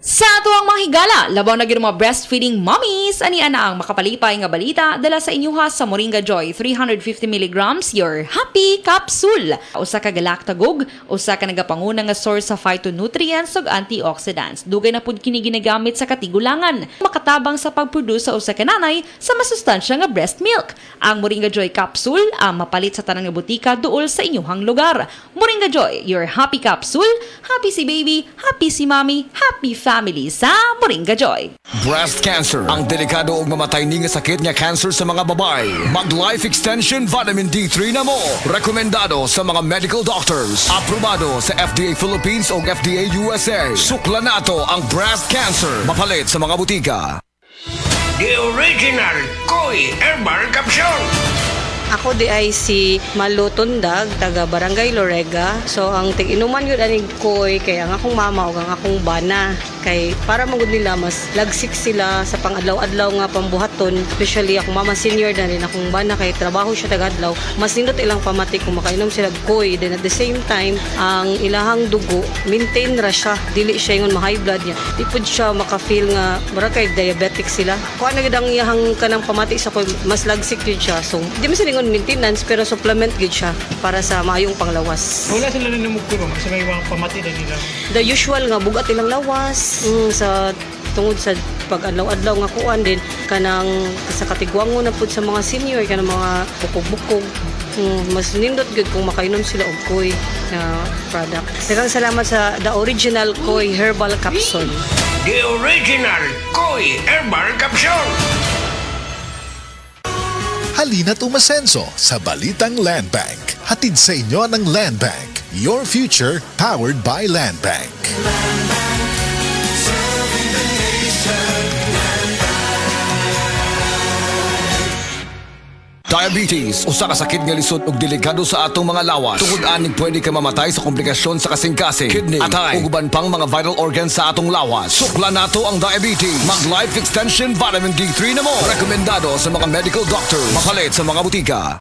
Sa tuwang mga higala, labaw na mga breastfeeding mommies, ani ana ang makapalipay nga balita dala sa inyuha sa Moringa Joy 350 mg your happy capsule. Usa ka galactagog, usa ka nagapanguna nga source sa phytonutrients ug antioxidants. Dugay na pud kini ginagamit sa katigulangan, makatabang sa pagproduce sa usa ka nanay sa masustansya nga breast milk. Ang Moringa Joy capsule ang mapalit sa tanang nga butika duol sa inyuhang lugar. Moringa Joy, your happy capsule, happy si baby, happy si mommy, happy family sa Moringa Joy. Breast cancer, ang delikado ug mamatay ni nga sakit nga cancer sa mga babae. Mag-Life Extension Vitamin D3 na mo. Rekomendado sa mga medical doctors. Aprobado sa FDA Philippines o FDA USA. Sukla nato ang breast cancer. Mapalit sa mga butika. The original Koi Herbal Capsule. Ako di ay si Malu Tundag, taga Barangay Lorega. So ang tig-inuman yun aning koy kay ang akong mama o ang akong bana. Kay para magud nila mas lagsik sila sa pang-adlaw-adlaw nga pambuhaton. Especially akong mama senior na rin akong bana kay trabaho siya taga-adlaw. Mas nindot ilang pamati kung makainom sila koy. Then at the same time, ang ilahang dugo, maintain ra siya. Dili siya yung ma-high blood niya. Di pud siya maka-feel nga mura kay diabetic sila. Kuha na gid ang iyahang kanang pamati sa koy, mas lagsik yun siya. So di man sila maintenance pero supplement gid siya para sa maayong panglawas. Wala sila na namugturo sa may mga pamati na nila. The usual nga bugat ilang lawas sa tungod sa pag-adlaw-adlaw nga kuan din kanang sa katigwango na pud sa mga senior kanang mga bukog-bukog. Mas nindot gud kung makainom sila og koy na product. Daghang salamat sa the original Koi Herbal Capsule. The original Koi Herbal Capsule. Halina't umasenso sa Balitang Land Bank. Hatid sa inyo ng Land Bank. Your future powered by Land Bank. Diabetes, usa ka sakit nga lisod ug delikado sa atong mga lawas. Tungod aning pwede ka mamatay sa komplikasyon sa kasing-kasing, kidney, atay, ug uban pang mga vital organs sa atong lawas. Sukla nato ang diabetes. Mag-Life Extension Vitamin D3 na mo. Rekomendado sa mga medical doctors. Mapalit sa mga butika.